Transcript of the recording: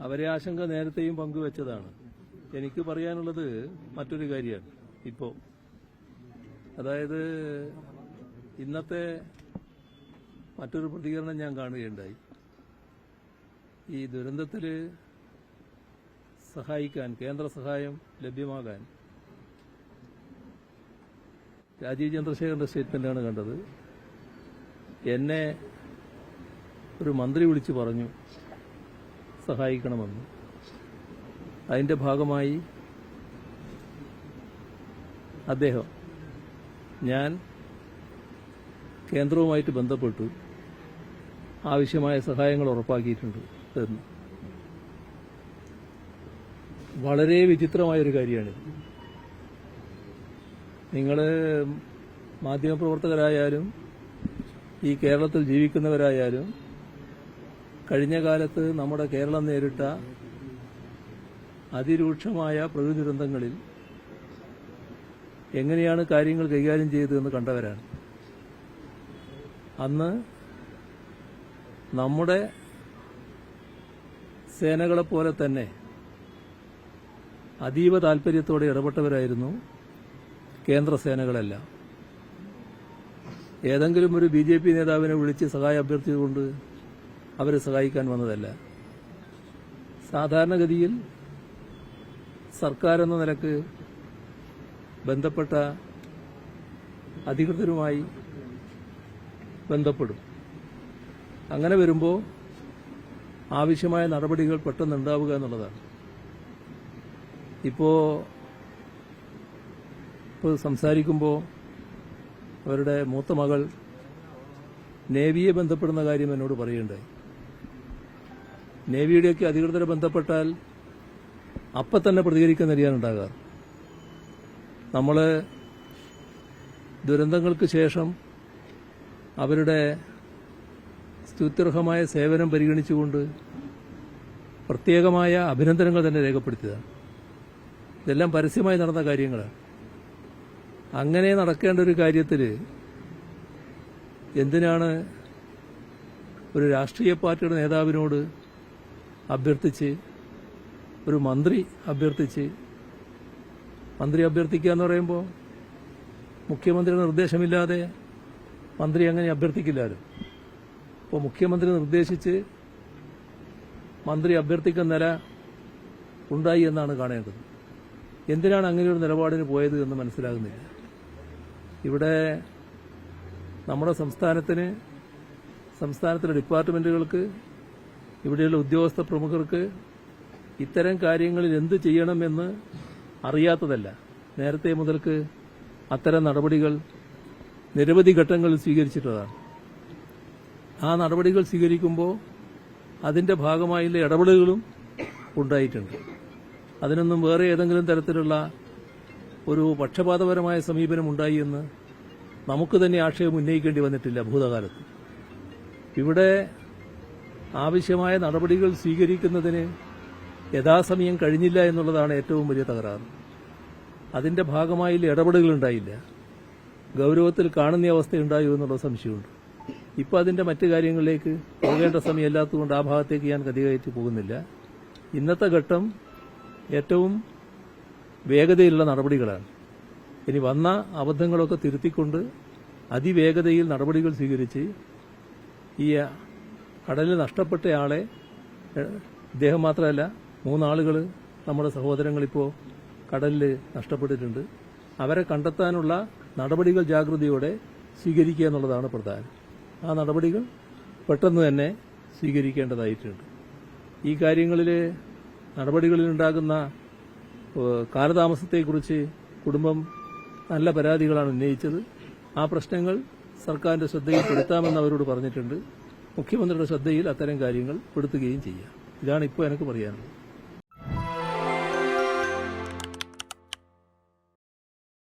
അവരെ ആശങ്ക നേരത്തെയും പങ്കുവച്ചതാണ്. എനിക്ക് പറയാനുള്ളത് മറ്റൊരു കാര്യമാണ്. ഇപ്പോൾ അതായത് ഇന്നത്തെ മറ്റൊരു പ്രതികരണം ഞാൻ കാണുകയുണ്ടായി. ഈ ദുരന്തത്തിൽ സഹായിക്കാൻ, കേന്ദ്ര സഹായം ലഭ്യമാകാൻ രാജീവ് ചന്ദ്രശേഖരന്റെ സ്റ്റേറ്റ്മെന്റാണ് കണ്ടത്. എന്നെ ഒരു മന്ത്രി വിളിച്ചു പറഞ്ഞു സഹായിക്കണമെന്ന്. അതിന്റെ ഭാഗമായി അദ്ദേഹം ഞാൻ കേന്ദ്രവുമായിട്ട് ബന്ധപ്പെട്ടു ആവശ്യമായ സഹായങ്ങൾ ഉറപ്പാക്കിയിട്ടുണ്ട് എന്ന്. വളരെ വിചിത്രമായൊരു കാര്യമാണിത്. നിങ്ങൾ മാധ്യമപ്രവർത്തകരായാലും ഈ കേരളത്തിൽ ജീവിക്കുന്നവരായാലും കഴിഞ്ഞ കാലത്ത് നമ്മുടെ കേരളം നേരിട്ട അതിരൂക്ഷമായ പ്രകൃതി ദുരന്തങ്ങളിൽ എങ്ങനെയാണ് കാര്യങ്ങൾ കൈകാര്യം ചെയ്തതെന്ന് കണ്ടവരാണ്. അന്ന് നമ്മുടെ സേനകളെപ്പോലെ തന്നെ അതീവ താൽപര്യത്തോടെ ഇടപെട്ടവരായിരുന്നു കേന്ദ്ര സേനകളെല്ലാം. ഏതെങ്കിലും ഒരു ബിജെപി നേതാവിനെ വിളിച്ച് സഹായം അഭ്യർത്ഥിച്ചുകൊണ്ട് അവരെ സഹായിക്കാൻ വന്നതല്ല. സാധാരണഗതിയിൽ സർക്കാർ എന്ന നിലക്ക് ബന്ധപ്പെട്ട അധികൃതരുമായി ബന്ധപ്പെടും. അങ്ങനെ വരുമ്പോൾ ആവശ്യമായ നടപടികൾ പെട്ടെന്നുണ്ടാവുക എന്നുള്ളതാണ്. ഇപ്പോൾ സംസാരിക്കുമ്പോൾ അവരുടെ മൂത്ത മകൾ നേവിയെ ബന്ധപ്പെടുന്ന കാര്യം എന്നോട് പറയുകയുണ്ടായി. നേവിയുടെയൊക്കെ അധികൃതരെ ബന്ധപ്പെട്ടാൽ അപ്പം തന്നെ പ്രതികരിക്കുന്ന നിലയാണുണ്ടാകാറ്. നമ്മൾ ദുരന്തങ്ങൾക്ക് ശേഷം അവരുടെ സ്തുത്യർഹമായ സേവനം പരിഗണിച്ചുകൊണ്ട് പ്രത്യേകമായ അഭിനന്ദനങ്ങൾ തന്നെ രേഖപ്പെടുത്തിയതാണ്. ഇതെല്ലാം പരസ്യമായി നടന്ന കാര്യങ്ങളാണ്. അങ്ങനെ നടക്കേണ്ട ഒരു കാര്യത്തിൽ എന്തിനാണ് ഒരു രാഷ്ട്രീയ പാർട്ടിയുടെ നേതാവിനോട് അഭ്യർത്ഥിച്ച്, ഒരു മന്ത്രി അഭ്യർത്ഥിക്കുക എന്ന് പറയുമ്പോൾ മുഖ്യമന്ത്രിയുടെ നിർദ്ദേശമില്ലാതെ മന്ത്രി അങ്ങനെ അഭ്യർത്ഥിക്കില്ലല്ലോ. അപ്പോൾ മുഖ്യമന്ത്രി നിർദ്ദേശിച്ച് മന്ത്രി അഭ്യർത്ഥിക്കുന്ന നില ഉണ്ടായി എന്നാണ് കാണേണ്ടത്. എന്തിനാണ് അങ്ങനെ ഒരു നിലപാടിന് പോയത് എന്ന് മനസ്സിലാകുന്നില്ല. ഇവിടെ നമ്മുടെ സംസ്ഥാനത്തിലെ ഡിപ്പാർട്ട്മെന്റുകൾക്ക്, ഇവിടെയുള്ള ഉദ്യോഗസ്ഥ പ്രമുഖർക്ക് ഇത്തരം കാര്യങ്ങളിൽ എന്ത് ചെയ്യണമെന്ന് അറിയാത്തതല്ല. നേരത്തെ മുതൽക്ക് അത്തരം നടപടികൾ നിരവധി ഘട്ടങ്ങളിൽ സ്വീകരിച്ചിട്ടുള്ളതാണ്. ആ നടപടികൾ സ്വീകരിക്കുമ്പോൾ അതിന്റെ ഭാഗമായുള്ള ഇടപെടലുകളും ഉണ്ടായിട്ടുണ്ട്. അതിനൊന്നും വേറെ ഏതെങ്കിലും തരത്തിലുള്ള ഒരു പക്ഷപാതപരമായ സമീപനം ഉണ്ടായി എന്ന് നമുക്ക് തന്നെ ആക്ഷേപം ഉന്നയിക്കേണ്ടി വന്നിട്ടില്ല ഭൂതകാലത്ത്. ഇവിടെ ആവശ്യമായ നടപടികൾ സ്വീകരിക്കുന്നതിന് യഥാസമയം കഴിഞ്ഞില്ല എന്നുള്ളതാണ് ഏറ്റവും വലിയ തകരാറ്. അതിന്റെ ഭാഗമായുള്ള ഇടപെടലുകളുണ്ടായില്ല. ഗൌരവത്തിൽ കാണുന്ന അവസ്ഥയുണ്ടായോ എന്നുള്ള സംശയമുണ്ട്. ഇപ്പോൾ അതിന്റെ മറ്റു കാര്യങ്ങളിലേക്ക് പോകേണ്ട സമയമല്ലാത്തതുകൊണ്ട് ആ ഭാഗത്തേക്ക് ഞാൻ കതികയറ്റി പോകുന്നില്ല. ഇന്നത്തെ ഘട്ടം ഏറ്റവും വേഗതയിലുള്ള നടപടികളാണ്. ഇനി വന്ന അബദ്ധങ്ങളൊക്കെ തിരുത്തിക്കൊണ്ട് അതിവേഗതയിൽ നടപടികൾ സ്വീകരിച്ച് ഈ കടലിൽ നഷ്ടപ്പെട്ടയാളെ, ഇദ്ദേഹം മാത്രമല്ല 3 ആളുകൾ നമ്മുടെ സഹോദരങ്ങളിപ്പോൾ കടലിൽ നഷ്ടപ്പെട്ടിട്ടുണ്ട്. അവരെ കണ്ടെത്താനുള്ള നടപടികൾ ജാഗ്രതയോടെ സ്വീകരിക്കുക എന്നുള്ളതാണ് പ്രധാനം. ആ നടപടികൾ പെട്ടെന്ന് തന്നെ സ്വീകരിക്കേണ്ടതായിട്ടുണ്ട്. ഈ നടപടികളിലുണ്ടാകുന്ന കാലതാമസത്തെക്കുറിച്ച് കുടുംബം നല്ല പരാതികളാണ് ഉന്നയിച്ചത്. ആ പ്രശ്നങ്ങൾ സർക്കാരിന്റെ ശ്രദ്ധയിൽപ്പെടുത്താമെന്ന് അവരോട് പറഞ്ഞിട്ടുണ്ട്. മുഖ്യമന്ത്രിയുടെ ശ്രദ്ധയിൽ അത്തരം കാര്യങ്ങൾ പെടുത്തുകയും ചെയ്യാം. ഇതാണ് ഇപ്പോൾ എനിക്ക് പറയാനുള്ളത്.